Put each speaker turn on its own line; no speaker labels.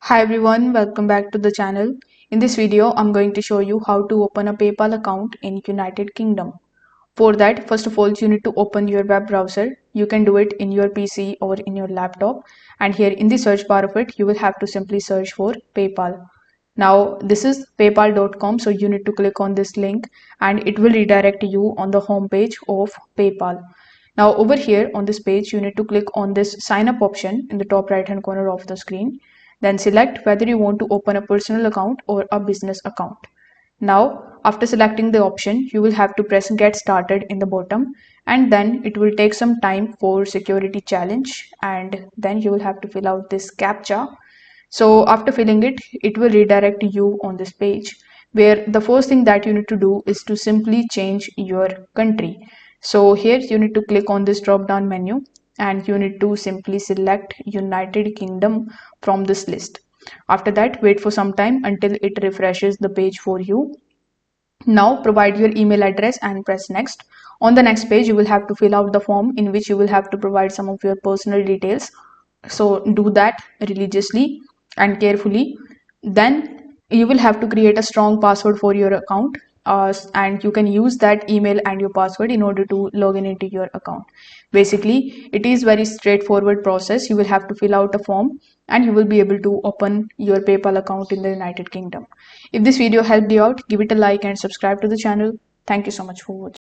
Hi everyone, welcome back to the channel. In this video, I'm going to show you how to open a PayPal account in United Kingdom. For that, first of all, you need to open your web browser. You can do it in your PC or in your laptop. And here in the search bar of it, you will have to simply search for PayPal. Now, this is paypal.com, so you need to click on this link and it will redirect you on the home page of PayPal. Now, over here on this page, you need to click on this sign up option in the top right hand corner of the screen. Then select whether you want to open a personal account or a business account. Now, after selecting the option, you will have to press get started in the bottom, and then it will take some time for security challenge, and then you will have to fill out this captcha. So after filling it, it will redirect you on this page where the first thing that you need to do is to simply change your country. So here you need to click on this drop down menu and you need to simply select United Kingdom from this list. After that, wait for some time until it refreshes the page for you. Now provide your email address and press next. On the next page, you will have to fill out the form in which you will have to provide some of your personal details. So do that religiously and carefully. Then you will have to create a strong password for your account, and you can use that email and your password in order to log in into your account. Basically, it is very straightforward process. You will have to fill out a form and you will be able to open your PayPal account in the United Kingdom. If this video helped you out, give it a like and subscribe to the channel. Thank you so much for watching.